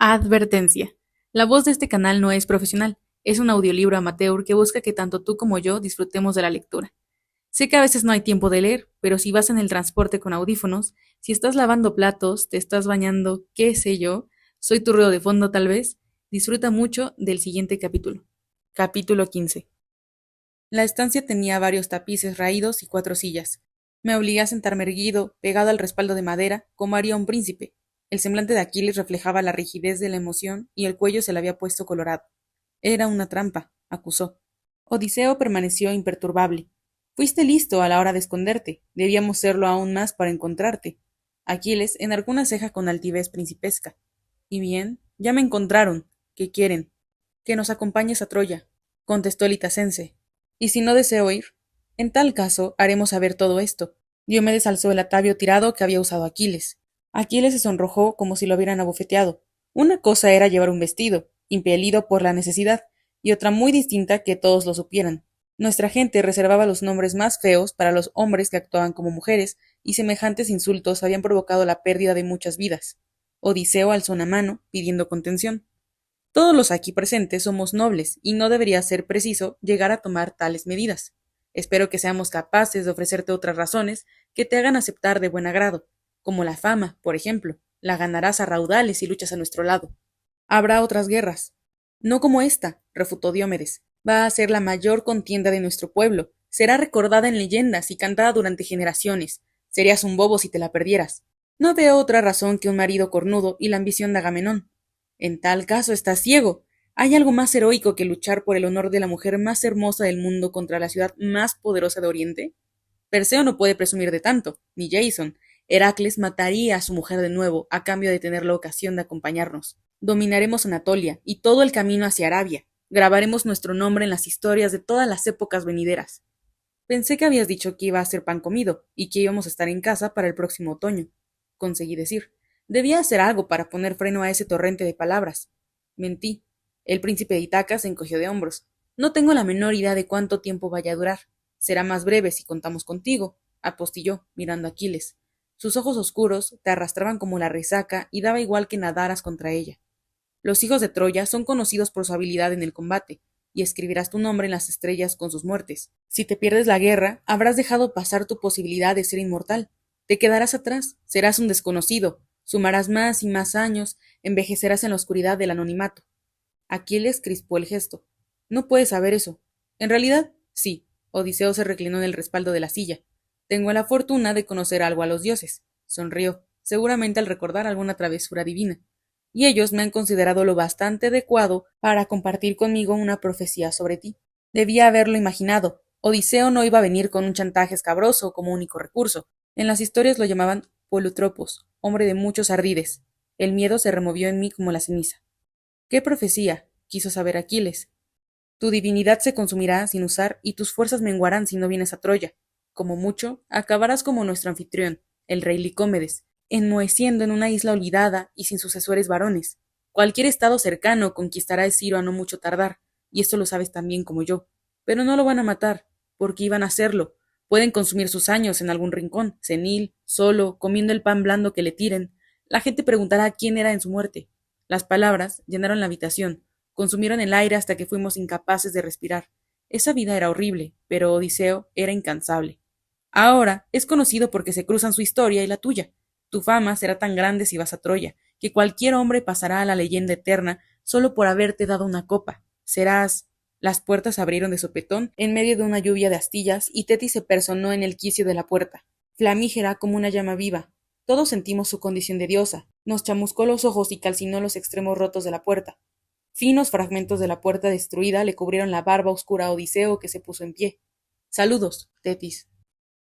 Advertencia. La voz de este canal no es profesional, es un audiolibro amateur que busca que tanto tú como yo disfrutemos de la lectura. Sé que a veces no hay tiempo de leer, pero si vas en el transporte con audífonos, si estás lavando platos, te estás bañando, qué sé yo, soy tu ruido de fondo tal vez, disfruta mucho del siguiente capítulo. Capítulo 15. La estancia tenía varios tapices raídos y 4 sillas. Me obligué a sentarme erguido, pegado al respaldo de madera, como haría un príncipe. El semblante de Aquiles reflejaba la rigidez de la emoción y el cuello se le había puesto colorado. Era una trampa, acusó. Odiseo permaneció imperturbable. Fuiste listo a la hora de esconderte. Debíamos serlo aún más para encontrarte. Aquiles enarcó una ceja con altivez principesca. Y bien, ya me encontraron. ¿Qué quieren? Que nos acompañes a Troya, contestó el itacense. ¿Y si no deseo ir? En tal caso, haremos saber todo esto. Diomedes alzó el atavio tirado que había usado Aquiles. Aquiles se sonrojó como si lo hubieran abofeteado. Una cosa era llevar un vestido, impelido por la necesidad, y otra muy distinta que todos lo supieran. Nuestra gente reservaba los nombres más feos para los hombres que actuaban como mujeres, y semejantes insultos habían provocado la pérdida de muchas vidas. Odiseo alzó una mano, pidiendo contención. Todos los aquí presentes somos nobles, y no debería ser preciso llegar a tomar tales medidas. Espero que seamos capaces de ofrecerte otras razones que te hagan aceptar de buen agrado, como la fama, por ejemplo. La ganarás a raudales si luchas a nuestro lado. Habrá otras guerras. No como esta, refutó Diomedes. Va a ser la mayor contienda de nuestro pueblo. Será recordada en leyendas y cantada durante generaciones. Serías un bobo si te la perdieras. No veo otra razón que un marido cornudo y la ambición de Agamenón. En tal caso estás ciego. ¿Hay algo más heroico que luchar por el honor de la mujer más hermosa del mundo contra la ciudad más poderosa de Oriente? Perseo no puede presumir de tanto, ni Jason. Heracles mataría a su mujer de nuevo a cambio de tener la ocasión de acompañarnos. Dominaremos Anatolia y todo el camino hacia Arabia. Grabaremos nuestro nombre en las historias de todas las épocas venideras. Pensé que habías dicho que iba a ser pan comido y que íbamos a estar en casa para el próximo otoño. Conseguí decir. Debía hacer algo para poner freno a ese torrente de palabras. Mentí. El príncipe de Itaca se encogió de hombros. No tengo la menor idea de cuánto tiempo vaya a durar. Será más breve si contamos contigo, apostilló, mirando a Aquiles. Sus ojos oscuros te arrastraban como la resaca y daba igual que nadaras contra ella. Los hijos de Troya son conocidos por su habilidad en el combate, y escribirás tu nombre en las estrellas con sus muertes. Si te pierdes la guerra, habrás dejado pasar tu posibilidad de ser inmortal. Te quedarás atrás, serás un desconocido, sumarás más y más años, envejecerás en la oscuridad del anonimato. Aquiles crispó el gesto. No puedes saber eso. En realidad, sí. Odiseo se reclinó en el respaldo de la silla. Tengo la fortuna de conocer algo a los dioses. Sonrió, seguramente al recordar alguna travesura divina. Y ellos me han considerado lo bastante adecuado para compartir conmigo una profecía sobre ti. Debía haberlo imaginado. Odiseo no iba a venir con un chantaje escabroso como único recurso. En las historias lo llamaban Polutropos, hombre de muchos ardides. El miedo se removió en mí como la ceniza. ¿Qué profecía? Quiso saber Aquiles. Tu divinidad se consumirá sin usar y tus fuerzas menguarán si no vienes a Troya. Como mucho, acabarás como nuestro anfitrión, el rey Licómedes, enmoheciendo en una isla olvidada y sin sucesores varones. Cualquier estado cercano conquistará Esciro a no mucho tardar, y esto lo sabes tan bien como yo. Pero no lo van a matar, porque iban a hacerlo. Pueden consumir sus años en algún rincón, senil, solo, comiendo el pan blando que le tiren. La gente preguntará quién era en su muerte. Las palabras llenaron la habitación, consumieron el aire hasta que fuimos incapaces de respirar. Esa vida era horrible, pero Odiseo era incansable. Ahora es conocido porque se cruzan su historia y la tuya. Tu fama será tan grande si vas a Troya, que cualquier hombre pasará a la leyenda eterna solo por haberte dado una copa. Serás... Las puertas se abrieron de sopetón en medio de una lluvia de astillas y Tetis se personó en el quicio de la puerta, flamígera como una llama viva. Todos sentimos su condición de diosa. Nos chamuscó los ojos y calcinó los extremos rotos de la puerta. Finos fragmentos de la puerta destruida le cubrieron la barba oscura a Odiseo, que se puso en pie. Saludos, Tetis.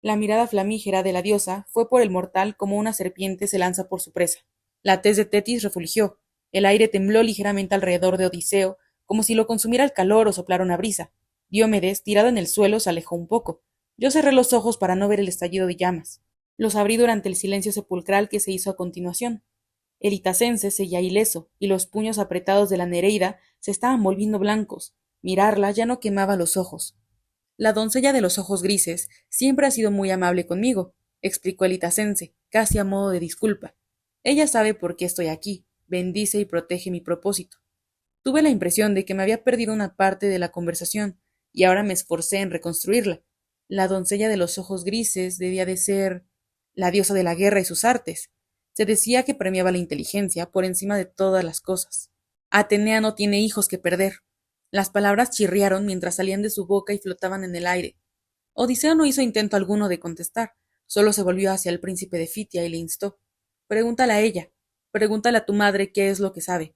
La mirada flamígera de la diosa fue por el mortal como una serpiente se lanza por su presa. La tez de Tetis refulgió. El aire tembló ligeramente alrededor de Odiseo, como si lo consumiera el calor o soplara una brisa. Diomedes, tirado en el suelo, se alejó un poco. Yo cerré los ojos para no ver el estallido de llamas. Los abrí durante el silencio sepulcral que se hizo a continuación. El itacense seguía ileso, y los puños apretados de la Nereida se estaban volviendo blancos. Mirarla ya no quemaba los ojos. La doncella de los ojos grises siempre ha sido muy amable conmigo, explicó el itacense, casi a modo de disculpa. Ella sabe por qué estoy aquí. bendice y protege mi propósito. Tuve la impresión de que me había perdido una parte de la conversación, y ahora me esforcé en reconstruirla. La doncella de los ojos grises debía de ser la diosa de la guerra y sus artes. Se decía que premiaba la inteligencia por encima de todas las cosas. Atenea no tiene hijos que perder. Las palabras chirriaron mientras salían de su boca y flotaban en el aire. Odiseo no hizo intento alguno de contestar, solo se volvió hacia el príncipe de Fitia y le instó: pregúntale a ella, pregúntale a tu madre qué es lo que sabe.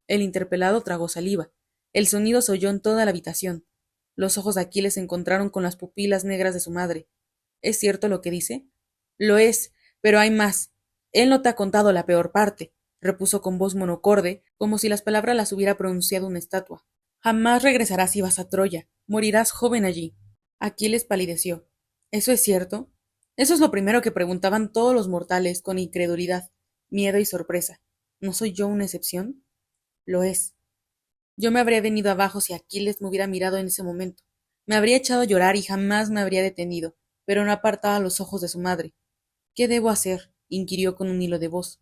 El interpelado tragó saliva. El sonido se oyó en toda la habitación. Los ojos de Aquiles se encontraron con las pupilas negras de su madre. ¿Es cierto lo que dice? Lo es, pero hay más. Él no te ha contado la peor parte, repuso con voz monocorde, como si las palabras las hubiera pronunciado una estatua. Jamás regresarás si vas a Troya. Morirás joven allí. Aquiles palideció. ¿Eso es cierto? Eso es lo primero que preguntaban todos los mortales con incredulidad, miedo y sorpresa. ¿No soy yo una excepción? Lo es. Yo me habría venido abajo si Aquiles me hubiera mirado en ese momento. Me habría echado a llorar y jamás me habría detenido, pero no apartaba los ojos de su madre. ¿Qué debo hacer? Inquirió con un hilo de voz.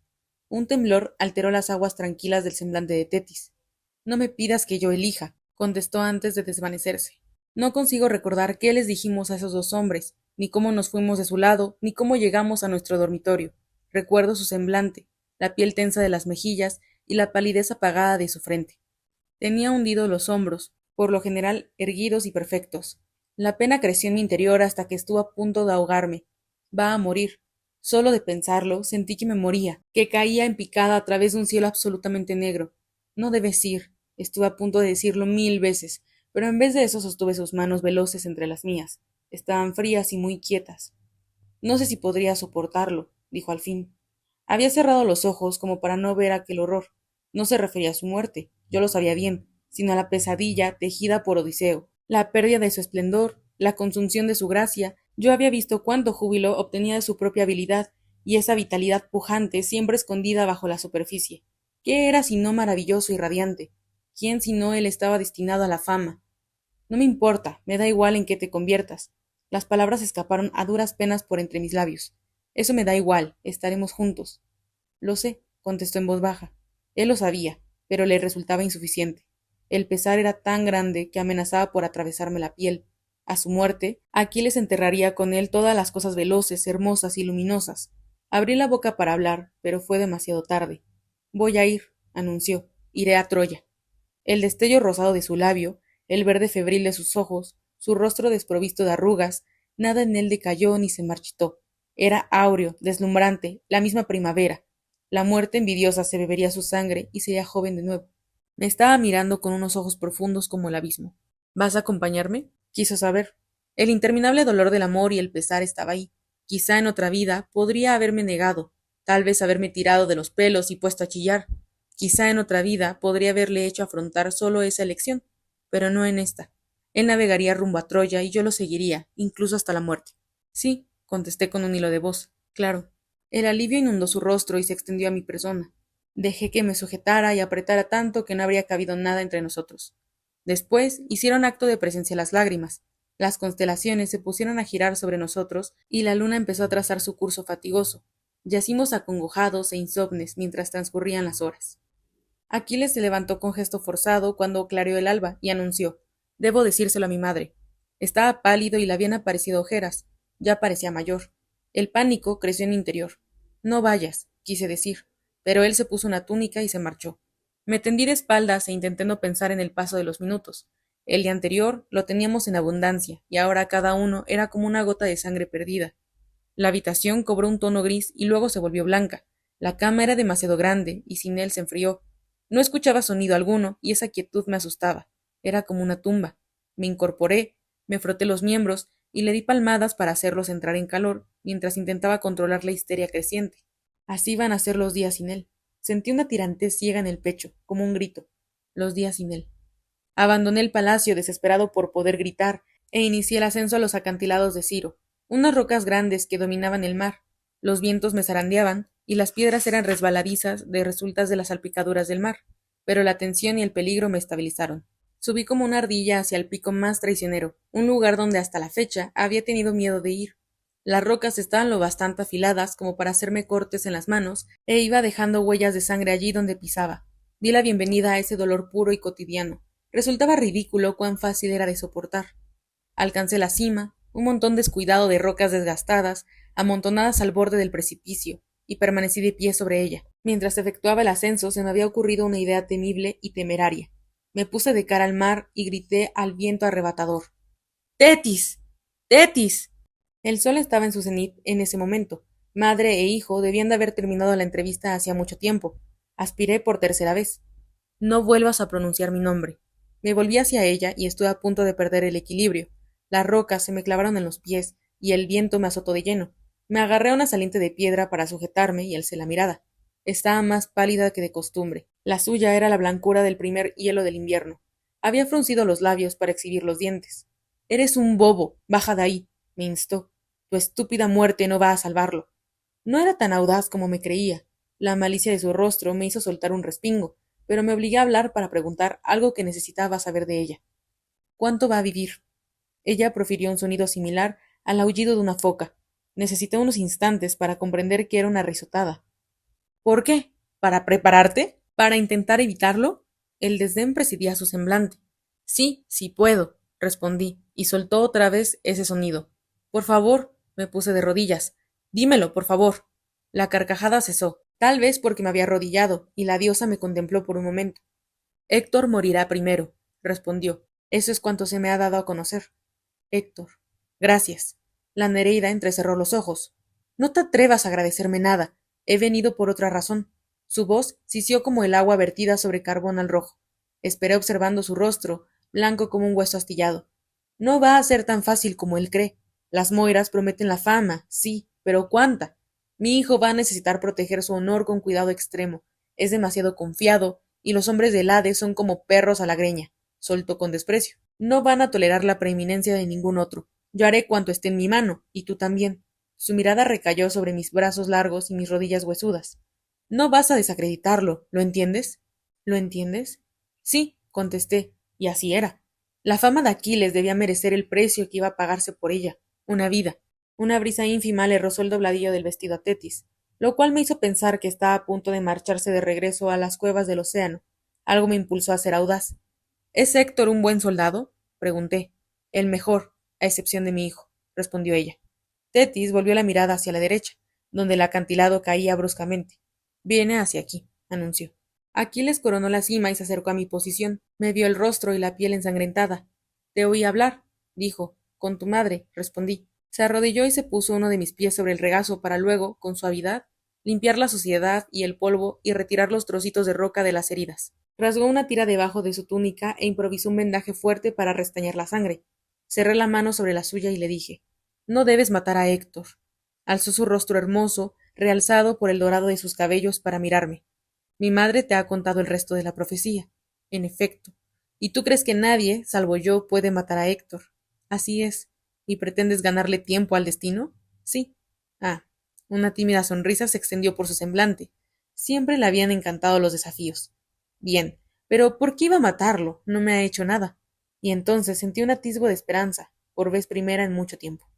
Un temblor alteró las aguas tranquilas del semblante de Tetis. No me pidas que yo elija, contestó antes de desvanecerse. No consigo recordar qué les dijimos a esos dos hombres, ni cómo nos fuimos de su lado, ni cómo llegamos a nuestro dormitorio. Recuerdo su semblante, la piel tensa de las mejillas y la palidez apagada de su frente. Tenía hundidos los hombros, por lo general erguidos y perfectos. La pena creció en mi interior hasta que estuve a punto de ahogarme. Va a morir. Solo de pensarlo, sentí que me moría, que caía en picada a través de un cielo absolutamente negro. No debes ir. Estuve a punto de decirlo 1000 veces, pero en vez de eso sostuve sus manos veloces entre las mías. Estaban frías y muy quietas. No sé si podría soportarlo, dijo al fin. Había cerrado los ojos como para no ver aquel horror. No se refería a su muerte, yo lo sabía bien, sino a la pesadilla tejida por Odiseo, la pérdida de su esplendor, la consunción de su gracia. Yo había visto cuánto júbilo obtenía de su propia habilidad, y esa vitalidad pujante siempre escondida bajo la superficie. ¿Qué era sino maravilloso y radiante? ¿Quién sino él estaba destinado a la fama? No me importa, me da igual en qué te conviertas. Las palabras escaparon a duras penas por entre mis labios. Eso me da igual, estaremos juntos. Lo sé, contestó en voz baja. Él lo sabía, pero le resultaba insuficiente. El pesar era tan grande que amenazaba por atravesarme la piel. A su muerte, Aquiles enterraría con él todas las cosas veloces, hermosas y luminosas. Abrí la boca para hablar, pero fue demasiado tarde. Voy a ir, anunció. Iré a Troya. El destello rosado de su labio, el verde febril de sus ojos, su rostro desprovisto de arrugas, nada en él decayó ni se marchitó. Era áureo, deslumbrante, la misma primavera. La muerte envidiosa se bebería su sangre y sería joven de nuevo. Me estaba mirando con unos ojos profundos como el abismo. ¿Vas a acompañarme? Quiso saber. El interminable dolor del amor y el pesar estaba ahí. Quizá en otra vida podría haberme negado, tal vez haberme tirado de los pelos y puesto a chillar. Quizá en otra vida podría haberle hecho afrontar solo esa elección, pero no en esta. Él navegaría rumbo a Troya y yo lo seguiría, incluso hasta la muerte. Sí, contesté con un hilo de voz. Claro. El alivio inundó su rostro y se extendió a mi persona. Dejé que me sujetara y apretara tanto que no habría cabido nada entre nosotros. Después hicieron acto de presencia las lágrimas. Las constelaciones se pusieron a girar sobre nosotros y la luna empezó a trazar su curso fatigoso. Yacimos acongojados e insomnes mientras transcurrían las horas. Aquiles se levantó con gesto forzado cuando clareó el alba y anunció: debo decírselo a mi madre. Estaba pálido y le habían aparecido ojeras. Ya parecía mayor. El pánico creció en mi interior. No vayas, quise decir, pero él se puso una túnica y se marchó. Me tendí de espaldas e intenté no pensar en el paso de los minutos. El día anterior lo teníamos en abundancia, y ahora cada uno era como una gota de sangre perdida. La habitación cobró un tono gris y luego se volvió blanca. La cama era demasiado grande, y sin él se enfrió. No escuchaba sonido alguno, y esa quietud me asustaba. Era como una tumba. Me incorporé, me froté los miembros, y le di palmadas para hacerlos entrar en calor, mientras intentaba controlar la histeria creciente. Así iban a ser los días sin él. Sentí una tirantez ciega en el pecho, como un grito. Los días sin él. Abandoné el palacio desesperado por poder gritar, e inicié el ascenso a los acantilados de Ciro, unas rocas grandes que dominaban el mar. Los vientos me zarandeaban, y las piedras eran resbaladizas de resultas de las salpicaduras del mar, pero la tensión y el peligro me estabilizaron. Subí como una ardilla hacia el pico más traicionero, un lugar donde hasta la fecha había tenido miedo de ir. Las rocas estaban lo bastante afiladas como para hacerme cortes en las manos, e iba dejando huellas de sangre allí donde pisaba. Di la bienvenida a ese dolor puro y cotidiano. Resultaba ridículo cuán fácil era de soportar. Alcancé la cima, un montón descuidado de rocas desgastadas, amontonadas al borde del precipicio, y permanecí de pie sobre ella. Mientras efectuaba el ascenso se me había ocurrido una idea temible y temeraria. Me puse de cara al mar y grité al viento arrebatador. ¡Tetis! ¡Tetis! El sol estaba en su cenit en ese momento. Madre e hijo debían de haber terminado la entrevista hacía mucho tiempo. Aspiré por tercera vez. No vuelvas a pronunciar mi nombre. Me volví hacia ella y estuve a punto de perder el equilibrio. Las rocas se me clavaron en los pies y el viento me azotó de lleno. Me agarré a una saliente de piedra para sujetarme y alcé la mirada. Estaba más pálida que de costumbre. La suya era la blancura del primer hielo del invierno. Había fruncido los labios para exhibir los dientes. Eres un bobo. Baja de ahí, me instó. Tu estúpida muerte no va a salvarlo. No era tan audaz como me creía. La malicia de su rostro me hizo soltar un respingo, pero me obligué a hablar para preguntar algo que necesitaba saber de ella. ¿Cuánto va a vivir? Ella profirió un sonido similar al aullido de una foca. Necesité unos instantes para comprender que era una risotada. ¿Por qué? ¿Para prepararte? ¿Para intentar evitarlo? El desdén presidía su semblante. Sí, sí puedo, respondí, y soltó otra vez ese sonido. Por favor, me puse de rodillas. Dímelo, por favor. La carcajada cesó, tal vez porque me había arrodillado, y la diosa me contempló por un momento. Héctor morirá primero, respondió. Eso es cuanto se me ha dado a conocer. Héctor. Gracias. La Nereida entrecerró los ojos. No te atrevas a agradecerme nada. He venido por otra razón. Su voz sisió como el agua vertida sobre carbón al rojo. Esperé observando su rostro, blanco como un hueso astillado. No va a ser tan fácil como él cree. Las Moiras prometen la fama, sí, pero ¿cuánta? Mi hijo va a necesitar proteger su honor con cuidado extremo. Es demasiado confiado, y los hombres del Hades son como perros a la greña, soltó con desprecio. No van a tolerar la preeminencia de ningún otro. Yo haré cuanto esté en mi mano, y tú también. Su mirada recayó sobre mis brazos largos y mis rodillas huesudas. No vas a desacreditarlo, ¿lo entiendes? ¿Lo entiendes? Sí, contesté, y así era. La fama de Aquiles debía merecer el precio que iba a pagarse por ella, una vida. Una brisa ínfima le rozó el dobladillo del vestido a Tetis, lo cual me hizo pensar que estaba a punto de marcharse de regreso a las cuevas del océano. Algo me impulsó a ser audaz. ¿Es Héctor un buen soldado? Pregunté. El mejor, a excepción de mi hijo, respondió ella. Tetis volvió la mirada hacia la derecha, donde el acantilado caía bruscamente. Viene hacia aquí, anunció. Aquiles coronó la cima y se acercó a mi posición. Me vio el rostro y la piel ensangrentada. Te oí hablar, dijo. Con tu madre, respondí. Se arrodilló y se puso uno de mis pies sobre el regazo para luego, con suavidad, limpiar la suciedad y el polvo y retirar los trocitos de roca de las heridas. Rasgó una tira debajo de su túnica e improvisó un vendaje fuerte para restañar la sangre. Cerré la mano sobre la suya y le dije: No debes matar a Héctor. Alzó su rostro hermoso, realzado por el dorado de sus cabellos, para mirarme. Mi madre te ha contado el resto de la profecía. En efecto. ¿Y tú crees que nadie, salvo yo, puede matar a Héctor? Así es. ¿Y pretendes ganarle tiempo al destino? Sí. Ah. Una tímida sonrisa se extendió por su semblante. Siempre le habían encantado los desafíos. Bien, pero ¿por qué iba a matarlo? No me ha hecho nada. Y entonces sentí un atisbo de esperanza, por vez primera en mucho tiempo.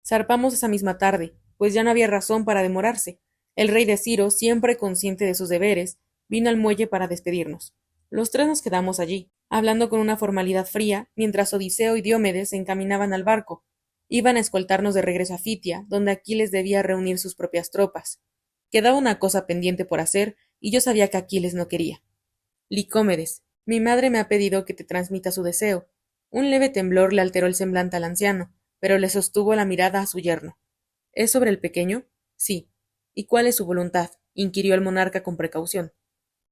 Zarpamos esa misma tarde, pues ya no había razón para demorarse. El rey de Ciro, siempre consciente de sus deberes, vino al muelle para despedirnos. Los tres nos quedamos allí, hablando con una formalidad fría, mientras Odiseo y Diomedes se encaminaban al barco. Iban a escoltarnos de regreso a Fitia, donde Aquiles debía reunir sus propias tropas. Quedaba una cosa pendiente por hacer, y yo sabía que Aquiles no quería. Licómedes, mi madre me ha pedido que te transmita su deseo. Un leve temblor le alteró el semblante al anciano, pero le sostuvo la mirada a su yerno. ¿Es sobre el pequeño? Sí. ¿Y cuál es su voluntad? Inquirió el monarca con precaución.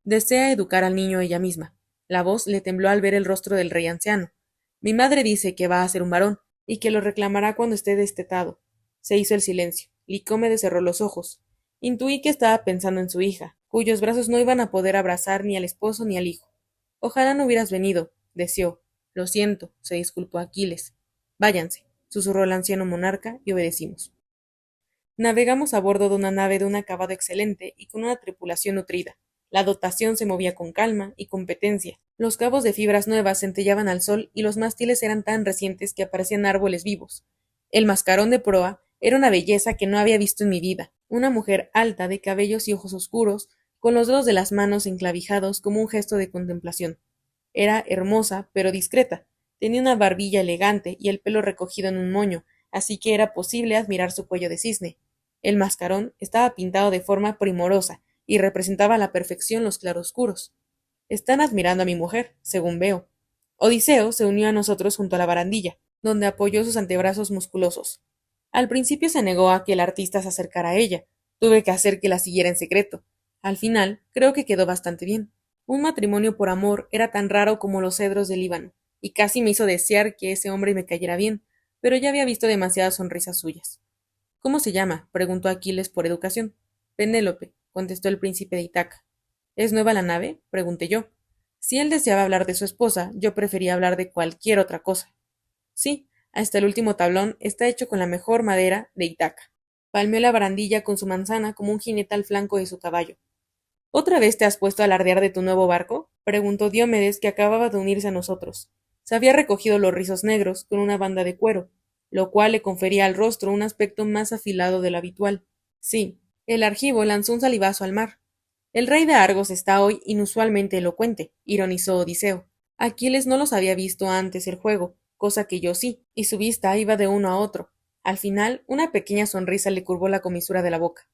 Desea educar al niño ella misma. La voz le tembló al ver el rostro del rey anciano. Mi madre dice que va a ser un varón, y que lo reclamará cuando esté destetado. Se hizo el silencio. Licómedes cerró los ojos. Intuí que estaba pensando en su hija, cuyos brazos no iban a poder abrazar ni al esposo ni al hijo. Ojalá no hubieras venido, deseó. Lo siento, se disculpó Aquiles. Váyanse, susurró el anciano monarca, y obedecimos. Navegamos a bordo de una nave de un acabado excelente y con una tripulación nutrida. La dotación se movía con calma y competencia. Los cabos de fibras nuevas centellaban al sol y los mástiles eran tan recientes que aparecían árboles vivos. El mascarón de proa Era una belleza que no había visto en mi vida, una mujer alta, de cabellos y ojos oscuros, con los dedos de las manos enclavijados como un gesto de contemplación. Era hermosa, pero discreta. Tenía una barbilla elegante y el pelo recogido en un moño, así que era posible admirar su cuello de cisne. El mascarón estaba pintado de forma primorosa y representaba a la perfección los claroscuros. Están admirando a mi mujer, según veo. Odiseo se unió a nosotros junto a la barandilla, donde apoyó sus antebrazos musculosos. Al principio se negó a que el artista se acercara a ella. Tuve que hacer que la siguiera en secreto. Al final, creo que quedó bastante bien. Un matrimonio por amor era tan raro como los cedros del Líbano, y casi me hizo desear que ese hombre me cayera bien, pero ya había visto demasiadas sonrisas suyas. ¿Cómo se llama? Preguntó Aquiles por educación. Penélope, contestó el príncipe de Itaca. ¿Es nueva la nave? Pregunté yo. Si él deseaba hablar de su esposa, yo prefería hablar de cualquier otra cosa. Sí, hasta el último tablón está hecho con la mejor madera de Itaca. Palmeó la barandilla con su manzana como un jinete al flanco de su caballo. ¿Otra vez te has puesto a alardear de tu nuevo barco? Preguntó Diomedes, que acababa de unirse a nosotros. Se había recogido los rizos negros con una banda de cuero, lo cual le confería al rostro un aspecto más afilado del habitual. Sí, el argivo lanzó un salivazo al mar. El rey de Argos está hoy inusualmente elocuente, ironizó Odiseo. Aquiles no los había visto antes el juego, cosa que yo sí, y su vista iba de uno a otro. Al final, una pequeña sonrisa le curvó la comisura de la boca.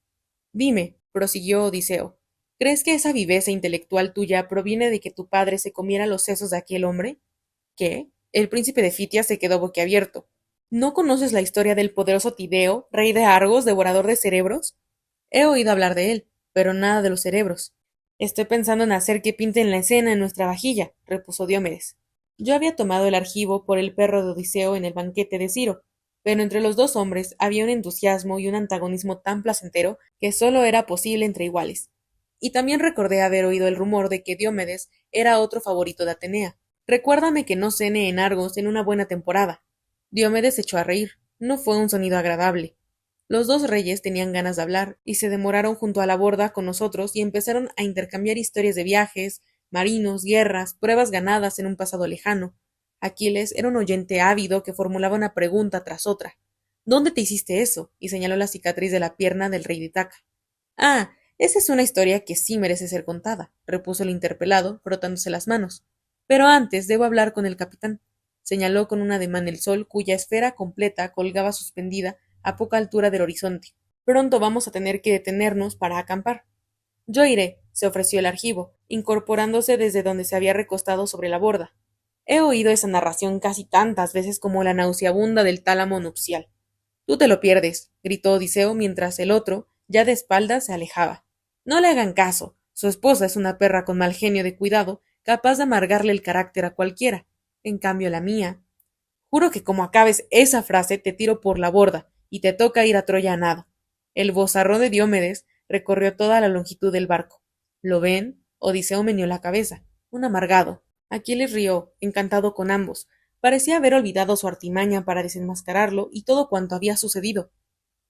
Dime, prosiguió Odiseo, ¿crees que esa viveza intelectual tuya proviene de que tu padre se comiera los sesos de aquel hombre? ¿Qué? El príncipe de Fitia se quedó boquiabierto. ¿No conoces la historia del poderoso Tideo, rey de Argos, devorador de cerebros? He oído hablar de él, pero nada de los cerebros. Estoy pensando en hacer que pinten la escena en nuestra vajilla, repuso Diomedes. Yo había tomado el argivo por el perro de Odiseo en el banquete de Ciro, pero entre los dos hombres había un entusiasmo y un antagonismo tan placentero que sólo era posible entre iguales. Y también recordé haber oído el rumor de que Diomedes era otro favorito de Atenea. Recuérdame que no cene en Argos en una buena temporada. Diomedes echó a reír. No fue un sonido agradable. Los dos reyes tenían ganas de hablar, y se demoraron junto a la borda con nosotros y empezaron a intercambiar historias de viajes, marinos, guerras, pruebas ganadas en un pasado lejano. Aquiles era un oyente ávido que formulaba una pregunta tras otra. ¿Dónde te hiciste eso? Y señaló la cicatriz de la pierna del rey de Itaca. Ah, esa es una historia que sí merece ser contada, repuso el interpelado, frotándose las manos. Pero antes debo hablar con el capitán. Señaló con un ademán el sol, cuya esfera completa colgaba suspendida a poca altura del horizonte. Pronto vamos a tener que detenernos para acampar. Yo iré, se ofreció el argivo, incorporándose desde donde se había recostado sobre la borda. He oído esa narración casi tantas veces como la nauseabunda del tálamo nupcial. Tú te lo pierdes, gritó Odiseo mientras el otro, ya de espaldas, se alejaba. No le hagan caso. Su esposa es una perra con mal genio de cuidado, capaz de amargarle el carácter a cualquiera. En cambio, la mía. Juro que como acabes esa frase te tiro por la borda y te toca ir a Troya a nado. El vozarrón de Diomedes recorrió toda la longitud del barco. ¿Lo ven? Odiseo meneó la cabeza. Un amargado. Aquiles rió, encantado con ambos. Parecía haber olvidado su artimaña para desenmascararlo y todo cuanto había sucedido.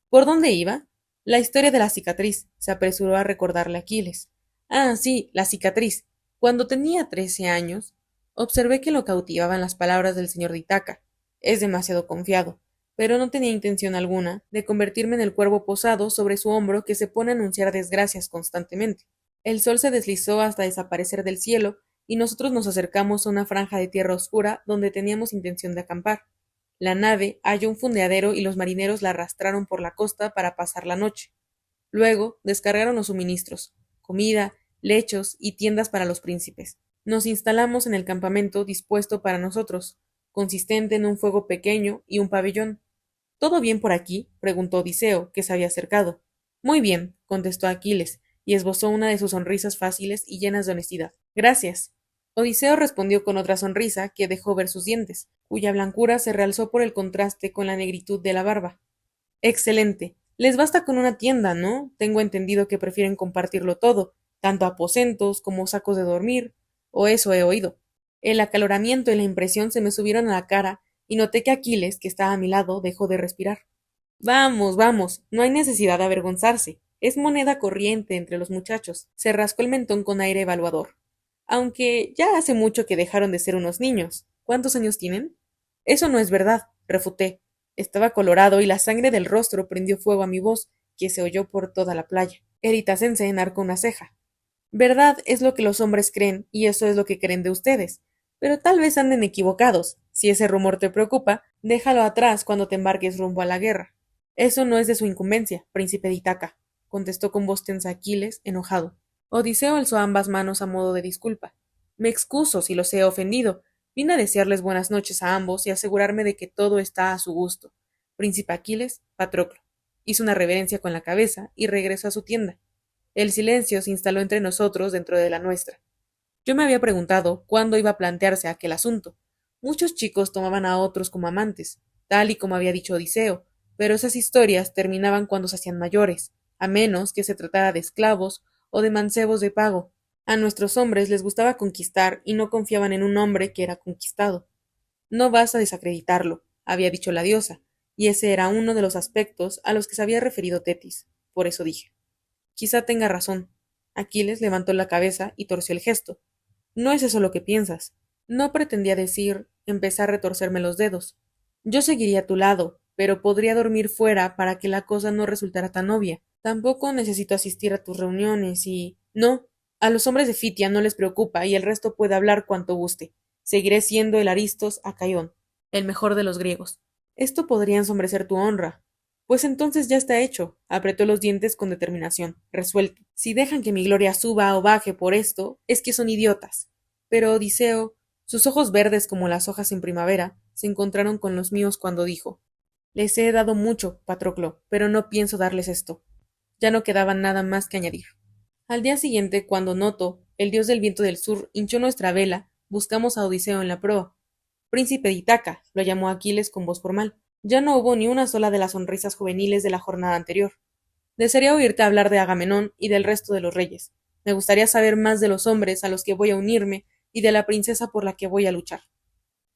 ¿Por dónde iba? La historia de la cicatriz, se apresuró a recordarle Aquiles. Ah, sí, la cicatriz. Cuando tenía 13 años, observé que lo cautivaban las palabras del señor de Itaca. Es demasiado confiado, pero no tenía intención alguna de convertirme en el cuervo posado sobre su hombro que se pone a anunciar desgracias constantemente. El sol se deslizó hasta desaparecer del cielo y nosotros nos acercamos a una franja de tierra oscura donde teníamos intención de acampar. La nave halló un fondeadero y los marineros la arrastraron por la costa para pasar la noche. Luego descargaron los suministros, comida, lechos y tiendas para los príncipes. Nos instalamos en el campamento dispuesto para nosotros, consistente en un fuego pequeño y un pabellón. ¿Todo bien por aquí? Preguntó Odiseo, que se había acercado. Muy bien, contestó Aquiles, y esbozó una de sus sonrisas fáciles y llenas de honestidad. Gracias. Odiseo respondió con otra sonrisa que dejó ver sus dientes, cuya blancura se realzó por el contraste con la negritud de la barba. Excelente. Les basta con una tienda, ¿no? Tengo entendido que prefieren compartirlo todo, tanto aposentos como sacos de dormir, o eso he oído. El acaloramiento y la impresión se me subieron a la cara y noté que Aquiles, que estaba a mi lado, dejó de respirar. Vamos, vamos, no hay necesidad de avergonzarse. Es moneda corriente entre los muchachos. Se rascó el mentón con aire evaluador. Aunque ya hace mucho que dejaron de ser unos niños. ¿Cuántos años tienen? Eso no es verdad, refuté. Estaba colorado y la sangre del rostro prendió fuego a mi voz, que se oyó por toda la playa. El itacense enarcó una ceja. Verdad es lo que los hombres creen, y eso es lo que creen de ustedes. Pero tal vez anden equivocados. Si ese rumor te preocupa, déjalo atrás cuando te embarques rumbo a la guerra. Eso no es de su incumbencia, príncipe de Itaca, contestó con voz tensa Aquiles, enojado. Odiseo alzó ambas manos a modo de disculpa. Me excuso si los he ofendido. Vine a desearles buenas noches a ambos y asegurarme de que todo está a su gusto. Príncipe Aquiles, Patroclo. Hizo una reverencia con la cabeza y regresó a su tienda. El silencio se instaló entre nosotros dentro de la nuestra. Yo me había preguntado cuándo iba a plantearse aquel asunto. Muchos chicos tomaban a otros como amantes, tal y como había dicho Odiseo, pero esas historias terminaban cuando se hacían mayores, a menos que se tratara de esclavos o de mancebos de pago. A nuestros hombres les gustaba conquistar y no confiaban en un hombre que era conquistado. No vas a desacreditarlo, había dicho la diosa, y ese era uno de los aspectos a los que se había referido Tetis. Por eso dije. Quizá tenga razón. Aquiles levantó la cabeza y torció el gesto. No es eso lo que piensas. No pretendía decir, empezar a retorcerme los dedos. Yo seguiría a tu lado, pero podría dormir fuera para que la cosa no resultara tan obvia. Tampoco necesito asistir a tus reuniones y... No, a los hombres de Fitia no les preocupa y el resto puede hablar cuanto guste. Seguiré siendo el Aristos Acaión, el mejor de los griegos. Esto podría ensombrecer tu honra. Pues entonces ya está hecho. Apretó los dientes con determinación, resuelto. Si dejan que mi gloria suba o baje por esto, es que son idiotas. Pero Odiseo, sus ojos verdes como las hojas en primavera, se encontraron con los míos cuando dijo: Les he dado mucho, Patroclo, pero no pienso darles esto. Ya no quedaba nada más que añadir. Al día siguiente, cuando Noto, el dios del viento del sur, hinchó nuestra vela, buscamos a Odiseo en la proa. Príncipe de Itaca, lo llamó Aquiles con voz formal. Ya no hubo ni una sola de las sonrisas juveniles de la jornada anterior. Desearía oírte hablar de Agamenón y del resto de los reyes. Me gustaría saber más de los hombres a los que voy a unirme y de la princesa por la que voy a luchar.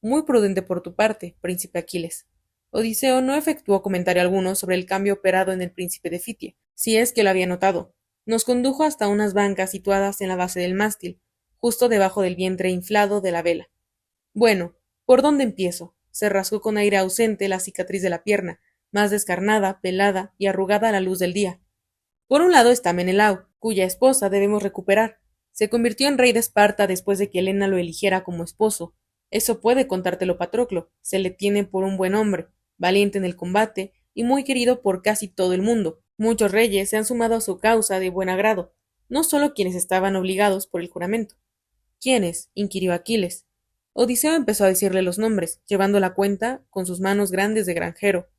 Muy prudente por tu parte, príncipe Aquiles. Odiseo no efectuó comentario alguno sobre el cambio operado en el príncipe de Fitia, si es que lo había notado. Nos condujo hasta unas bancas situadas en la base del mástil, justo debajo del vientre inflado de la vela. Bueno, ¿por dónde empiezo? Se rascó con aire ausente la cicatriz de la pierna, más descarnada, pelada y arrugada a la luz del día. Por un lado está Menelao, cuya esposa debemos recuperar. Se convirtió en rey de Esparta después de que Helena lo eligiera como esposo. Eso puede contártelo Patroclo. Se le tiene por un buen hombre, valiente en el combate y muy querido por casi todo el mundo. Muchos reyes se han sumado a su causa de buen agrado, no solo quienes estaban obligados por el juramento. ¿Quiénes? Inquirió Aquiles. Odiseo empezó a decirle los nombres, llevando la cuenta con sus manos grandes de granjero.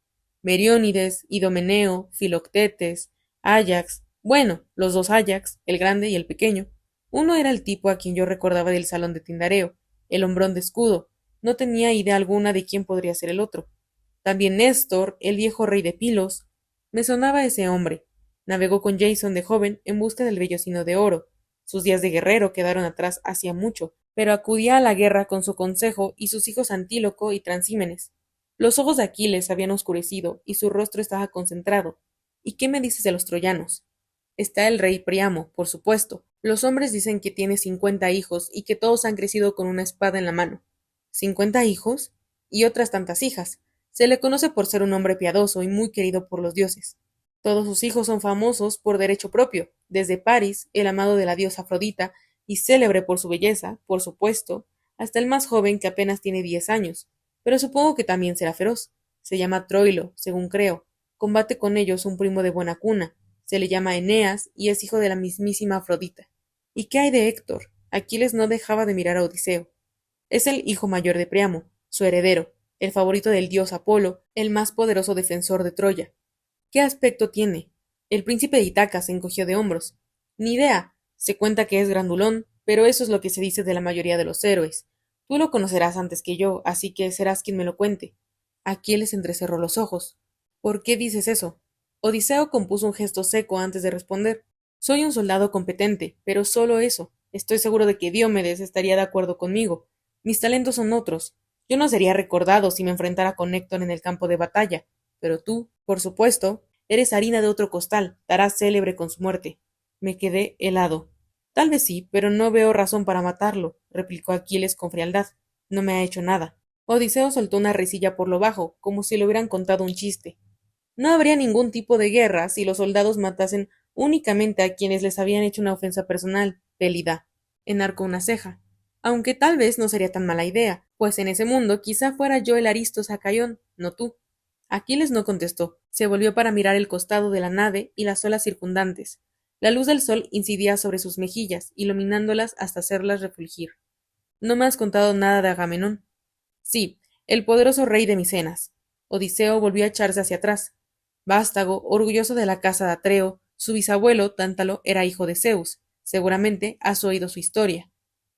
Meriónides, Idomeneo, Filoctetes, Áyax, bueno, los dos Áyax, el grande y el pequeño. Uno era el tipo a quien yo recordaba del salón de Tindareo, el hombrón de escudo. No tenía idea alguna de quién podría ser el otro. También Néstor, el viejo rey de Pilos. Me sonaba ese hombre. Navegó con Jason de joven en busca del vellocino de oro. Sus días de guerrero quedaron atrás hacía mucho, pero acudía a la guerra con su consejo y sus hijos Antíloco y Transímenes. Los ojos de Aquiles habían oscurecido y su rostro estaba concentrado. ¿Y qué me dices de los troyanos? Está el rey Priamo, por supuesto. Los hombres dicen que tiene 50 hijos y que todos han crecido con una espada en la mano. ¿50 hijos? Y otras tantas hijas. Se le conoce por ser un hombre piadoso y muy querido por los dioses. Todos sus hijos son famosos por derecho propio, desde Paris, el amado de la diosa Afrodita, y célebre por su belleza, por supuesto, hasta el más joven que apenas tiene 10 años, pero supongo que también será feroz. Se llama Troilo, según creo. Combate con ellos un primo de buena cuna. Se le llama Eneas y es hijo de la mismísima Afrodita. ¿Y qué hay de Héctor? Aquiles no dejaba de mirar a Odiseo. Es el hijo mayor de Priamo, su heredero, el favorito del dios Apolo, el más poderoso defensor de Troya. ¿Qué aspecto tiene? El príncipe de Itaca se encogió de hombros. Ni idea. Se cuenta que es grandulón, pero eso es lo que se dice de la mayoría de los héroes. Tú lo conocerás antes que yo, así que serás quien me lo cuente. Aquiles entrecerró los ojos. ¿Por qué dices eso? Odiseo compuso un gesto seco antes de responder. Soy un soldado competente, pero solo eso. Estoy seguro de que Diomedes estaría de acuerdo conmigo. Mis talentos son otros. Yo no sería recordado si me enfrentara con Héctor en el campo de batalla, pero tú, por supuesto, eres harina de otro costal, darás célebre con su muerte. Me quedé helado. Tal vez sí, pero no veo razón para matarlo, replicó Aquiles con frialdad. No me ha hecho nada. Odiseo soltó una risilla por lo bajo, como si le hubieran contado un chiste. No habría ningún tipo de guerra si los soldados matasen únicamente a quienes les habían hecho una ofensa personal, Pélida. Enarcó una ceja. Aunque tal vez no sería tan mala idea, pues en ese mundo quizá fuera yo el Aristos Acaión, no tú. Aquiles no contestó. Se volvió para mirar el costado de la nave y las olas circundantes. La luz del sol incidía sobre sus mejillas, iluminándolas hasta hacerlas refulgir. No me has contado nada de Agamenón. Sí, el poderoso rey de Micenas. Odiseo volvió a echarse hacia atrás. Vástago, orgulloso de la casa de Atreo, su bisabuelo, Tántalo, era hijo de Zeus. Seguramente has oído su historia.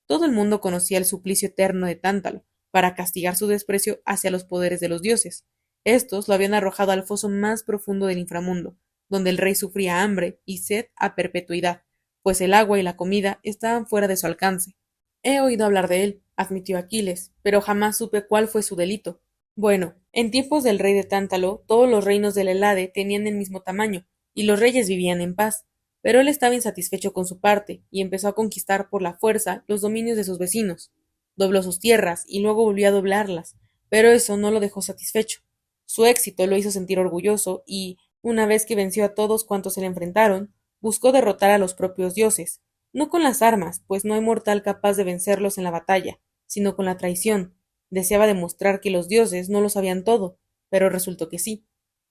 Todo el mundo conocía el suplicio eterno de Tántalo, para castigar su desprecio hacia los poderes de los dioses. Estos lo habían arrojado al foso más profundo del inframundo, donde el rey sufría hambre y sed a perpetuidad, pues el agua y la comida estaban fuera de su alcance. He oído hablar de él, admitió Aquiles, pero jamás supe cuál fue su delito. Bueno, en tiempos del rey de Tántalo, todos los reinos del Helade tenían el mismo tamaño, y los reyes vivían en paz. Pero él estaba insatisfecho con su parte, y empezó a conquistar por la fuerza los dominios de sus vecinos. Dobló sus tierras, y luego volvió a doblarlas, pero eso no lo dejó satisfecho. Su éxito lo hizo sentir orgulloso, y, una vez que venció a todos cuantos se le enfrentaron, buscó derrotar a los propios dioses, no con las armas, pues no hay mortal capaz de vencerlos en la batalla, sino con la traición. Deseaba demostrar que los dioses no lo sabían todo, pero resultó que sí.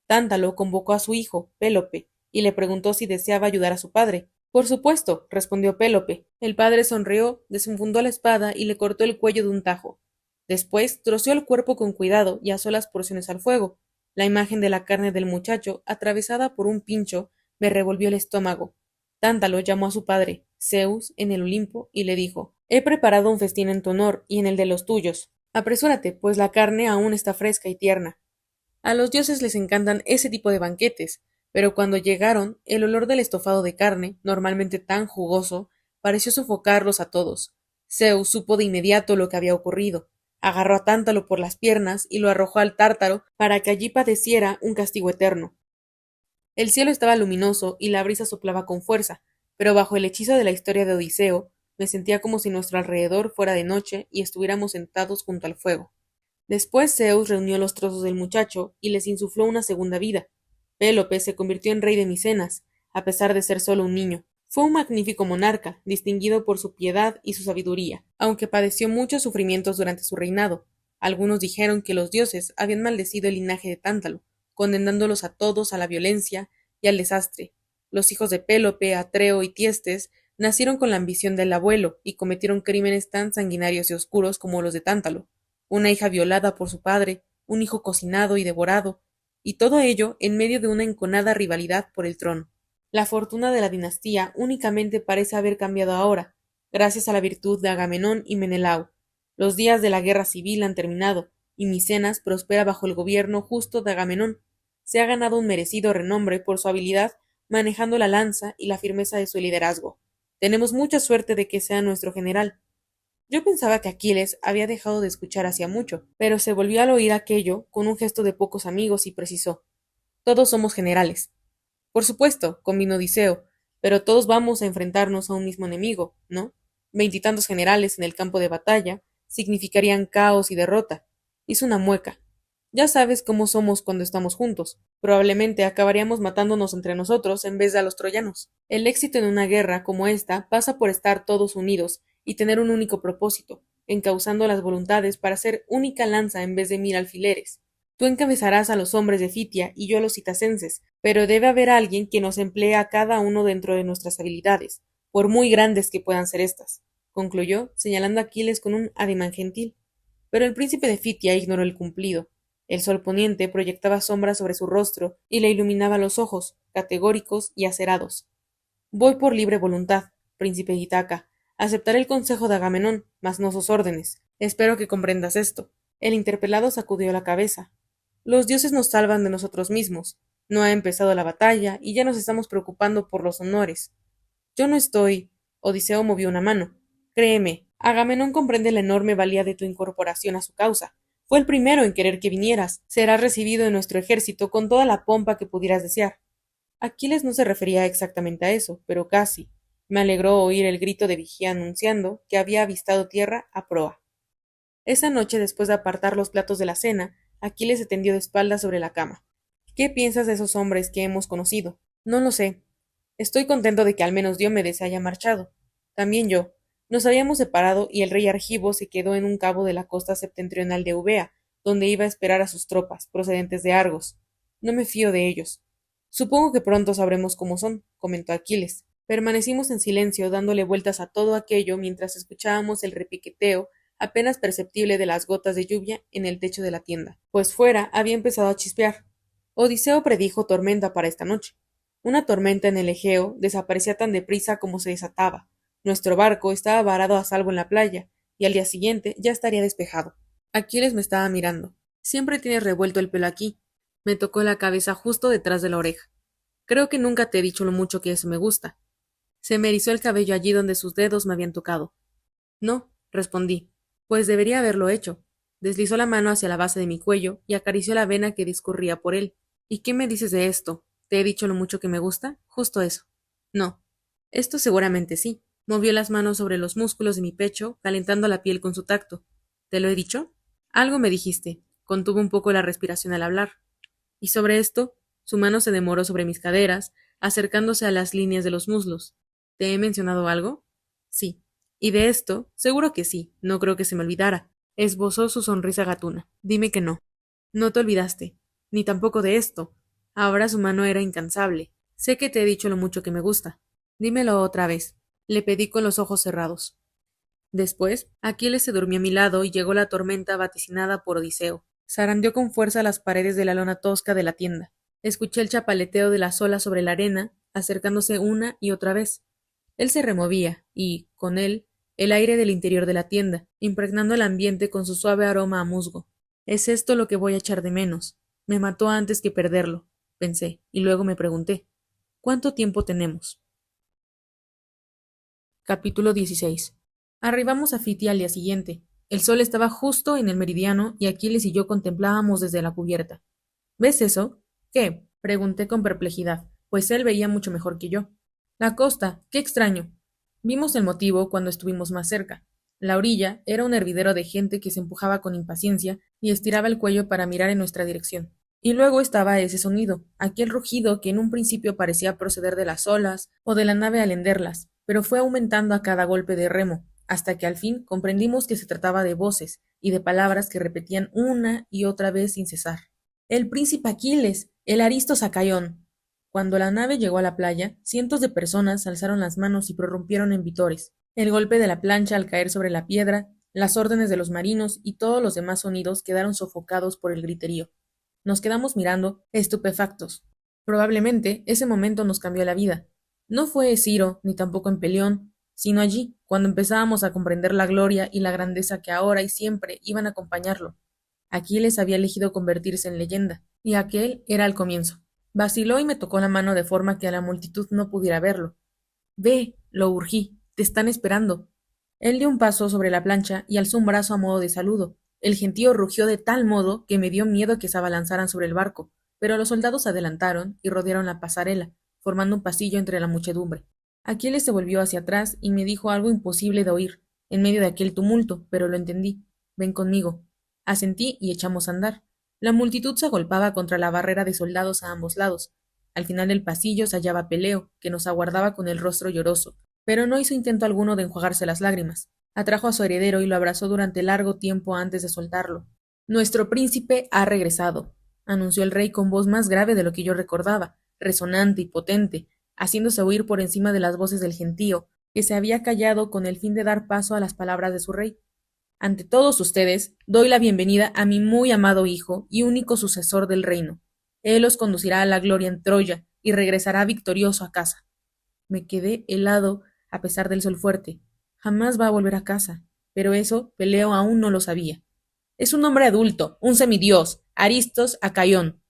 Tántalo convocó a su hijo, Pélope, y le preguntó si deseaba ayudar a su padre. Por supuesto, respondió Pélope. El padre sonrió, desenfundó la espada y le cortó el cuello de un tajo. Después troceó el cuerpo con cuidado y asó las porciones al fuego. La imagen de la carne del muchacho, atravesada por un pincho, me revolvió el estómago. Tántalo llamó a su padre, Zeus, en el Olimpo, y le dijo: He preparado un festín en tu honor y en el de los tuyos. Apresúrate, pues la carne aún está fresca y tierna. A los dioses les encantan ese tipo de banquetes, pero cuando llegaron, el olor del estofado de carne, normalmente tan jugoso, pareció sofocarlos a todos. Zeus supo de inmediato lo que había ocurrido. Agarró a Tántalo por las piernas y lo arrojó al Tártaro para que allí padeciera un castigo eterno. El cielo estaba luminoso y la brisa soplaba con fuerza, pero bajo el hechizo de la historia de Odiseo, me sentía como si nuestro alrededor fuera de noche y estuviéramos sentados junto al fuego. Después Zeus reunió los trozos del muchacho y les insufló una segunda vida. Pélope se convirtió en rey de Micenas, a pesar de ser solo un niño. Fue un magnífico monarca, distinguido por su piedad y su sabiduría, aunque padeció muchos sufrimientos durante su reinado. Algunos dijeron que los dioses habían maldecido el linaje de Tántalo, condenándolos a todos a la violencia y al desastre. Los hijos de Pélope, Atreo y Tiestes nacieron con la ambición del abuelo y cometieron crímenes tan sanguinarios y oscuros como los de Tántalo. Una hija violada por su padre, un hijo cocinado y devorado, y todo ello en medio de una enconada rivalidad por el trono. La fortuna de la dinastía únicamente parece haber cambiado ahora, gracias a la virtud de Agamenón y Menelao. Los días de la guerra civil han terminado, y Micenas prospera bajo el gobierno justo de Agamenón. Se ha ganado un merecido renombre por su habilidad manejando la lanza y la firmeza de su liderazgo. Tenemos mucha suerte de que sea nuestro general. Yo pensaba que Aquiles había dejado de escuchar hacía mucho, pero se volvió al oír aquello con un gesto de pocos amigos y precisó: Todos somos generales. Por supuesto, convino Odiseo, pero todos vamos a enfrentarnos a un mismo enemigo, ¿no? Veintitantos generales en el campo de batalla significarían caos y derrota. Hizo una mueca. Ya sabes cómo somos cuando estamos juntos. Probablemente acabaríamos matándonos entre nosotros en vez de a los troyanos. El éxito en una guerra como esta pasa por estar todos unidos y tener un único propósito, encauzando las voluntades para hacer única lanza en vez de mil alfileres. Tú encabezarás a los hombres de Fitia y yo a los citacenses, pero debe haber alguien que nos emplee a cada uno dentro de nuestras habilidades, por muy grandes que puedan ser estas, concluyó, señalando a Aquiles con un ademán gentil. Pero el príncipe de Fitia ignoró el cumplido. El sol poniente proyectaba sombras sobre su rostro y le iluminaba los ojos, categóricos y acerados. Voy por libre voluntad, príncipe Itaca. Aceptaré el consejo de Agamenón, mas no sus órdenes. Espero que comprendas esto. El interpelado sacudió la cabeza. Los dioses nos salvan de nosotros mismos. No ha empezado la batalla y ya nos estamos preocupando por los honores. Yo no estoy. Odiseo movió una mano. Créeme, Agamenón comprende la enorme valía de tu incorporación a su causa. Fue el primero en querer que vinieras. Serás recibido en nuestro ejército con toda la pompa que pudieras desear. Aquiles no se refería exactamente a eso, pero casi. Me alegró oír el grito de vigía anunciando que había avistado tierra a proa. Esa noche, después de apartar los platos de la cena, Aquiles se tendió de espaldas sobre la cama. ¿Qué piensas de esos hombres que hemos conocido? No lo sé. Estoy contento de que al menos Diomedes se haya marchado. También yo. Nos habíamos separado y el rey Argivo se quedó en un cabo de la costa septentrional de Eubea, donde iba a esperar a sus tropas, procedentes de Argos. No me fío de ellos. Supongo que pronto sabremos cómo son, comentó Aquiles. Permanecimos en silencio, dándole vueltas a todo aquello mientras escuchábamos el repiqueteo apenas perceptible de las gotas de lluvia en el techo de la tienda, pues fuera había empezado a chispear. Odiseo predijo tormenta para esta noche. Una tormenta en el Egeo desaparecía tan deprisa como se desataba. Nuestro barco estaba varado a salvo en la playa, y al día siguiente ya estaría despejado. Aquiles me estaba mirando. Siempre tienes revuelto el pelo aquí. Me tocó la cabeza justo detrás de la oreja. Creo que nunca te he dicho lo mucho que eso me gusta. Se me erizó el cabello allí donde sus dedos me habían tocado. No, respondí. Pues debería haberlo hecho. Deslizó la mano hacia la base de mi cuello y acarició la vena que discurría por él. ¿Y qué me dices de esto? ¿Te he dicho lo mucho que me gusta? Justo eso. No. Esto seguramente sí. Movió las manos sobre los músculos de mi pecho, calentando la piel con su tacto. ¿Te lo he dicho? Algo me dijiste. Contuvo un poco la respiración al hablar. Y sobre esto, su mano se demoró sobre mis caderas, acercándose a las líneas de los muslos. ¿Te he mencionado algo? Sí. Y de esto, seguro que sí, no creo que se me olvidara. Esbozó su sonrisa gatuna. Dime que no. No te olvidaste. Ni tampoco de esto. Ahora su mano era incansable. Sé que te he dicho lo mucho que me gusta. Dímelo otra vez. Le pedí con los ojos cerrados. Después, Aquiles se durmió a mi lado y llegó la tormenta vaticinada por Odiseo. Zarandeó con fuerza las paredes de la lona tosca de la tienda. Escuché el chapaleteo de las olas sobre la arena, acercándose una y otra vez. Él se removía, y, con él, el aire del interior de la tienda, impregnando el ambiente con su suave aroma a musgo. Es esto lo que voy a echar de menos. Me mató antes que perderlo, pensé, y luego me pregunté, ¿cuánto tiempo tenemos? Capítulo 16. Arribamos a Fiti al día siguiente. El sol estaba justo en el meridiano y Aquiles y yo contemplábamos desde la cubierta. ¿Ves eso? ¿Qué? Pregunté con perplejidad, pues él veía mucho mejor que yo. La costa, qué extraño. Vimos el motivo cuando estuvimos más cerca. La orilla era un hervidero de gente que se empujaba con impaciencia y estiraba el cuello para mirar en nuestra dirección. Y luego estaba ese sonido, aquel rugido que en un principio parecía proceder de las olas o de la nave al henderlas, pero fue aumentando a cada golpe de remo, hasta que al fin comprendimos que se trataba de voces y de palabras que repetían una y otra vez sin cesar. El príncipe Aquiles, el Aristos Sacaión. Cuando la nave llegó a la playa, cientos de personas alzaron las manos y prorrumpieron en vítores. El golpe de la plancha al caer sobre la piedra, las órdenes de los marinos y todos los demás sonidos quedaron sofocados por el griterío. Nos quedamos mirando, estupefactos. Probablemente ese momento nos cambió la vida. No fue Ciro, ni tampoco en Pelión, sino allí, cuando empezábamos a comprender la gloria y la grandeza que ahora y siempre iban a acompañarlo. Aquiles había elegido convertirse en leyenda, y aquel era el comienzo. Vaciló y me tocó la mano de forma que a la multitud no pudiera verlo. Ve, lo urgí, te están esperando. Él dio un paso sobre la plancha y alzó un brazo a modo de saludo. El gentío rugió de tal modo que me dio miedo que se abalanzaran sobre el barco, pero los soldados se adelantaron y rodearon la pasarela, formando un pasillo entre la muchedumbre. Aquiles se volvió hacia atrás y me dijo algo imposible de oír, en medio de aquel tumulto, pero lo entendí. Ven conmigo. Asentí y echamos a andar. La multitud se agolpaba contra la barrera de soldados a ambos lados. Al final del pasillo se hallaba Peleo, que nos aguardaba con el rostro lloroso, pero no hizo intento alguno de enjuagarse las lágrimas. Atrajo a su heredero y lo abrazó durante largo tiempo antes de soltarlo. Nuestro príncipe ha regresado, anunció el rey con voz más grave de lo que yo recordaba, resonante y potente, haciéndose oír por encima de las voces del gentío, que se había callado con el fin de dar paso a las palabras de su rey. Ante todos ustedes, doy la bienvenida a mi muy amado hijo y único sucesor del reino. Él os conducirá a la gloria en Troya y regresará victorioso a casa. Me quedé helado a pesar del sol fuerte. Jamás va a volver a casa, pero eso Peleo aún no lo sabía. Es un hombre adulto, un semidios, Aristos Acaión.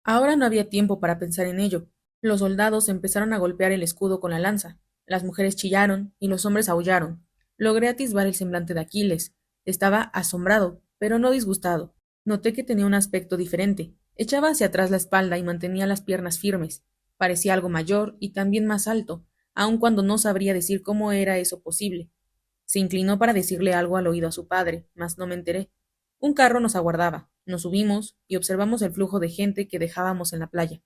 Ahora no había tiempo para pensar en ello. Los soldados empezaron a golpear el escudo con la lanza. Las mujeres chillaron y los hombres aullaron. Logré atisbar el semblante de Aquiles. Estaba asombrado, pero no disgustado. Noté que tenía un aspecto diferente. Echaba hacia atrás la espalda y mantenía las piernas firmes. Parecía algo mayor y también más alto, aun cuando no sabría decir cómo era eso posible. Se inclinó para decirle algo al oído a su padre, mas no me enteré. Un carro nos aguardaba, nos subimos y observamos el flujo de gente que dejábamos en la playa.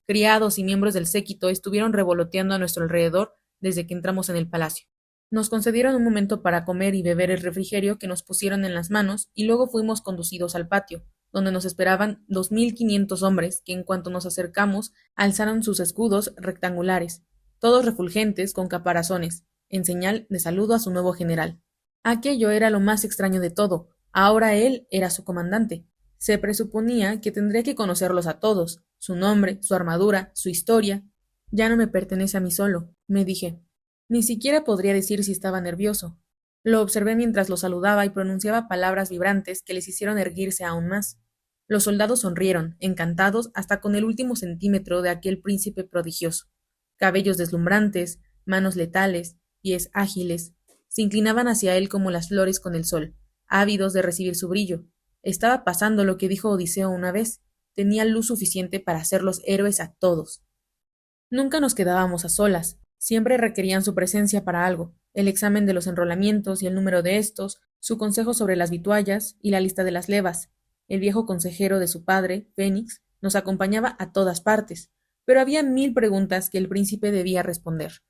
Criados y miembros del séquito estuvieron revoloteando a nuestro alrededor desde que entramos en el palacio. Nos concedieron un momento para comer y beber el refrigerio que nos pusieron en las manos y luego fuimos conducidos al patio, donde nos esperaban 2500 hombres que en cuanto nos acercamos alzaron sus escudos rectangulares, todos refulgentes con caparazones, en señal de saludo a su nuevo general. Aquello era lo más extraño de todo. Ahora él era su comandante. Se presuponía que tendría que conocerlos a todos, su nombre, su armadura, su historia. Ya no me pertenece a mí solo, me dije. Ni siquiera podría decir si estaba nervioso. Lo observé mientras lo saludaba y pronunciaba palabras vibrantes que les hicieron erguirse aún más. Los soldados sonrieron, encantados hasta con el último centímetro de aquel príncipe prodigioso. Cabellos deslumbrantes, manos letales, pies ágiles, se inclinaban hacia él como las flores con el sol, ávidos de recibir su brillo. Estaba pasando lo que dijo Odiseo una vez. Tenía luz suficiente para hacerlos héroes a todos. Nunca nos quedábamos a solas. Siempre requerían su presencia para algo, el examen de los enrolamientos y el número de estos, su consejo sobre las vituallas y la lista de las levas. El viejo consejero de su padre, Fénix, nos acompañaba a todas partes, pero había 1000 preguntas que el príncipe debía responder.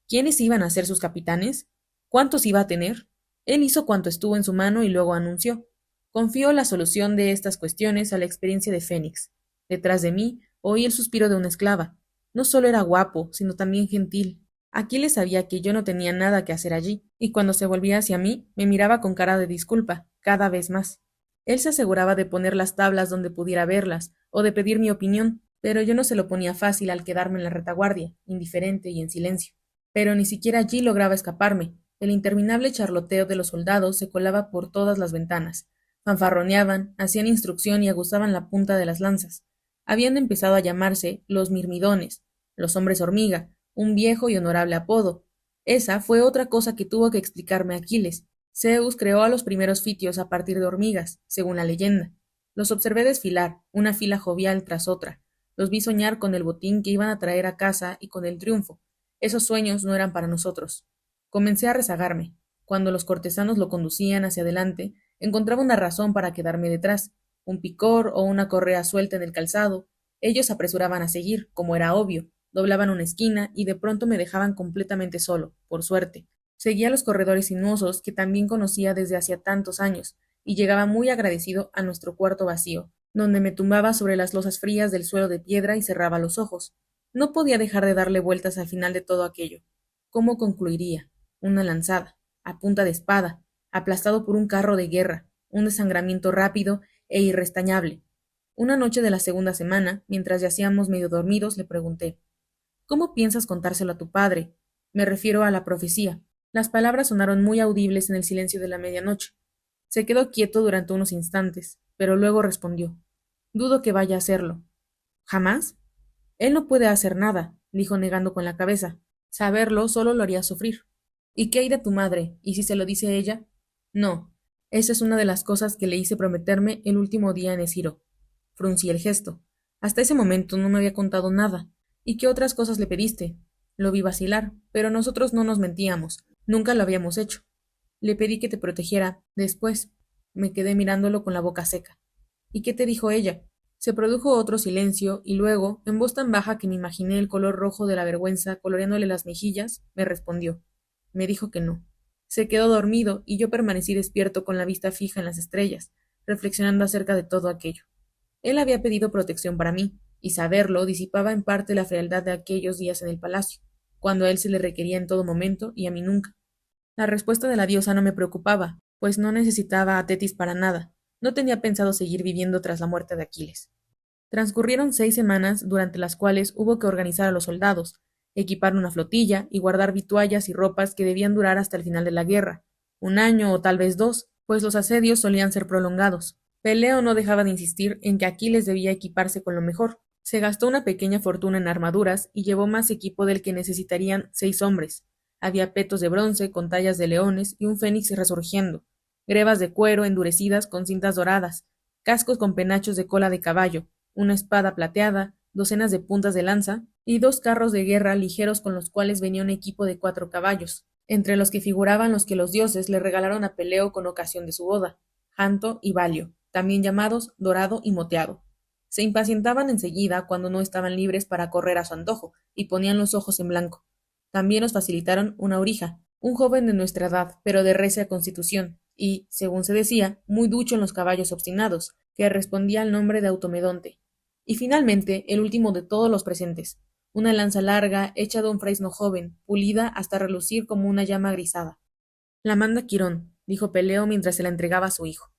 ¿Quiénes iban a ser sus capitanes? ¿Cuántos iba a tener? Él hizo cuanto estuvo en su mano y luego anunció. Confió la solución de estas cuestiones a la experiencia de Fénix. Detrás de mí oí el suspiro de una esclava. No solo era guapo, sino también gentil. Aquiles sabía que yo no tenía nada que hacer allí, y cuando se volvía hacia mí, me miraba con cara de disculpa, cada vez más. Él se aseguraba de poner las tablas donde pudiera verlas, o de pedir mi opinión, pero yo no se lo ponía fácil al quedarme en la retaguardia, indiferente y en silencio. Pero ni siquiera allí lograba escaparme. El interminable charloteo de los soldados se colaba por todas las ventanas. Fanfarroneaban, hacían instrucción y aguzaban la punta de las lanzas. Habían empezado a llamarse los mirmidones, los hombres hormiga, un viejo y honorable apodo. Esa fue otra cosa que tuvo que explicarme Aquiles. Zeus creó a los primeros fitios a partir de hormigas, según la leyenda. Los observé desfilar, una fila jovial tras otra. Los vi soñar con el botín que iban a traer a casa y con el triunfo. Esos sueños no eran para nosotros. Comencé a rezagarme. Cuando los cortesanos lo conducían hacia adelante, encontraba una razón para quedarme detrás, un picor o una correa suelta en el calzado. Ellos se apresuraban a seguir, como era obvio, doblaban una esquina y de pronto me dejaban completamente solo, por suerte. Seguía los corredores sinuosos que también conocía desde hacía tantos años, y llegaba muy agradecido a nuestro cuarto vacío, donde me tumbaba sobre las losas frías del suelo de piedra y cerraba los ojos. No podía dejar de darle vueltas al final de todo aquello. ¿Cómo concluiría? Una lanzada, a punta de espada, aplastado por un carro de guerra, un desangramiento rápido e irrestañable. Una noche de la segunda semana, mientras yacíamos medio dormidos, le pregunté: ¿Cómo piensas contárselo a tu padre? Me refiero a la profecía. Las palabras sonaron muy audibles en el silencio de la medianoche. Se quedó quieto durante unos instantes, pero luego respondió: Dudo que vaya a hacerlo. ¿Jamás? Él no puede hacer nada, dijo negando con la cabeza. Saberlo solo lo haría sufrir. ¿Y qué hay de tu madre? ¿Y si se lo dice ella? No. Esa es una de las cosas que le hice prometerme el último día en Esciro. Fruncí el gesto. Hasta ese momento no me había contado nada. ¿Y qué otras cosas le pediste? Lo vi vacilar, pero nosotros no nos mentíamos. Nunca lo habíamos hecho. Le pedí que te protegiera. Después. Me quedé mirándolo con la boca seca. ¿Y qué te dijo ella? Se produjo otro silencio y luego, en voz tan baja que me imaginé el color rojo de la vergüenza coloreándole las mejillas, me respondió. Me dijo que no. Se quedó dormido y yo permanecí despierto con la vista fija en las estrellas, reflexionando acerca de todo aquello. Él había pedido protección para mí, y saberlo disipaba en parte la frialdad de aquellos días en el palacio, cuando a él se le requería en todo momento y a mí nunca. La respuesta de la diosa no me preocupaba, pues no necesitaba a Tetis para nada. No tenía pensado seguir viviendo tras la muerte de Aquiles. Transcurrieron 6 semanas, durante las cuales hubo que organizar a los soldados, equipar una flotilla y guardar vituallas y ropas que debían durar hasta el final de la guerra, 1 año o tal vez 2, pues los asedios solían ser prolongados. Peleo no dejaba de insistir en que Aquiles debía equiparse con lo mejor. Se gastó una pequeña fortuna en armaduras y llevó más equipo del que necesitarían 6 hombres. Había petos de bronce con tallas de leones y un fénix resurgiendo, grebas de cuero endurecidas con cintas doradas, cascos con penachos de cola de caballo, una espada plateada, docenas de puntas de lanza y 2 carros de guerra ligeros con los cuales venía un equipo de 4 caballos. entre los que figuraban los que los dioses le regalaron a Peleo con ocasión de su boda, Janto y Balio, también llamados Dorado y Moteado. Se impacientaban enseguida cuando no estaban libres para correr a su antojo, y ponían los ojos en blanco. También nos facilitaron un aurija, un joven de nuestra edad, pero de recia constitución, y, según se decía, muy ducho en los caballos obstinados, que respondía al nombre de Automedonte. Y finalmente, el último de todos los presentes, una lanza larga, hecha de un fresno joven, pulida hasta relucir como una llama grisada. La manda Quirón, dijo Peleo mientras se la entregaba a su hijo.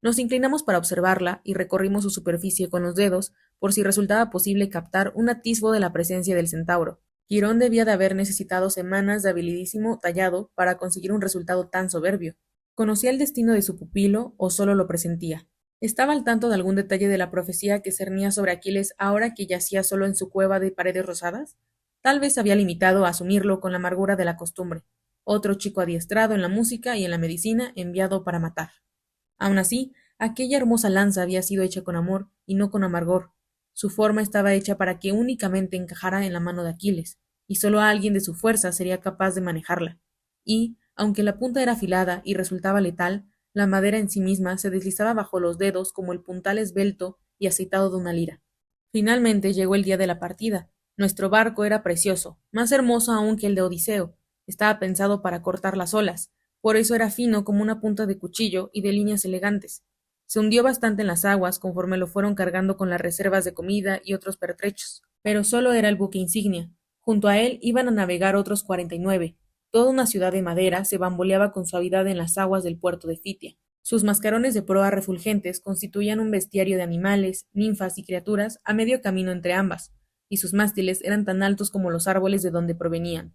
Nos inclinamos para observarla y recorrimos su superficie con los dedos por si resultaba posible captar un atisbo de la presencia del centauro. Quirón debía de haber necesitado semanas de habilidísimo tallado para conseguir un resultado tan soberbio. ¿Conocía el destino de su pupilo o solo lo presentía? ¿Estaba al tanto de algún detalle de la profecía que cernía sobre Aquiles ahora que yacía solo en su cueva de paredes rosadas? Tal vez había limitado a asumirlo con la amargura de la costumbre. Otro chico adiestrado en la música y en la medicina enviado para matar. Aun así, aquella hermosa lanza había sido hecha con amor y no con amargor. Su forma estaba hecha para que únicamente encajara en la mano de Aquiles, y solo alguien de su fuerza sería capaz de manejarla. Y, aunque la punta era afilada y resultaba letal, la madera en sí misma se deslizaba bajo los dedos como el puntal esbelto y aceitado de una lira. Finalmente llegó el día de la partida. Nuestro barco era precioso, más hermoso aún que el de Odiseo. Estaba pensado para cortar las olas, por eso era fino como una punta de cuchillo y de líneas elegantes. Se hundió bastante en las aguas conforme lo fueron cargando con las reservas de comida y otros pertrechos, pero solo era el buque insignia. Junto a él iban a navegar otros 49. Toda una ciudad de madera se bamboleaba con suavidad en las aguas del puerto de Fitia. Sus mascarones de proa refulgentes constituían un bestiario de animales, ninfas y criaturas a medio camino entre ambas, y sus mástiles eran tan altos como los árboles de donde provenían.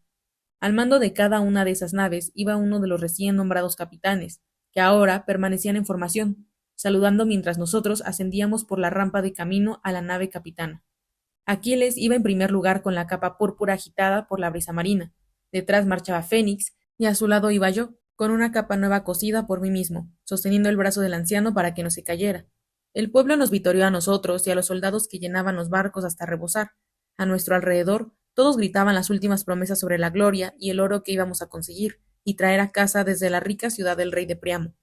Al mando de cada una de esas naves iba uno de los recién nombrados capitanes, que ahora permanecían en formación, saludando mientras nosotros ascendíamos por la rampa de camino a la nave capitana. Aquiles iba en primer lugar con la capa púrpura agitada por la brisa marina. Detrás marchaba Fénix, y a su lado iba yo, con una capa nueva cosida por mí mismo, sosteniendo el brazo del anciano para que no se cayera. El pueblo nos vitoreó a nosotros y a los soldados que llenaban los barcos hasta rebosar. A nuestro alrededor, todos gritaban las últimas promesas sobre la gloria y el oro que íbamos a conseguir, y traer a casa desde la rica ciudad del rey de Priamo.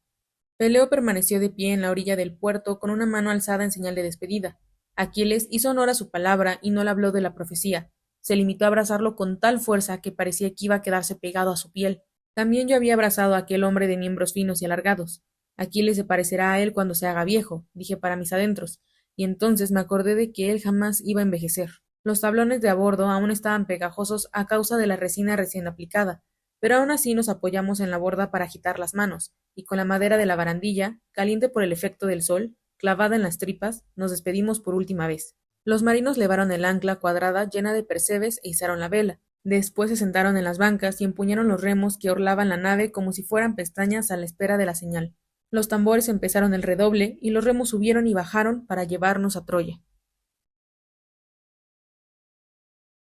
Peleo permaneció de pie en la orilla del puerto con una mano alzada en señal de despedida. Aquiles hizo honor a su palabra y no le habló de la profecía. Se limitó a abrazarlo con tal fuerza que parecía que iba a quedarse pegado a su piel. También yo había abrazado a aquel hombre de miembros finos y alargados. Aquiles se parecerá a él cuando se haga viejo, dije para mis adentros, y entonces me acordé de que él jamás iba a envejecer. Los tablones de a bordo aún estaban pegajosos a causa de la resina recién aplicada, pero aún así nos apoyamos en la borda para agitar las manos, y con la madera de la barandilla, caliente por el efecto del sol, clavada en las tripas, nos despedimos por última vez. Los marinos levaron el ancla cuadrada llena de percebes e izaron la vela. Después se sentaron en las bancas y empuñaron los remos que orlaban la nave como si fueran pestañas a la espera de la señal. Los tambores empezaron el redoble y los remos subieron y bajaron para llevarnos a Troya.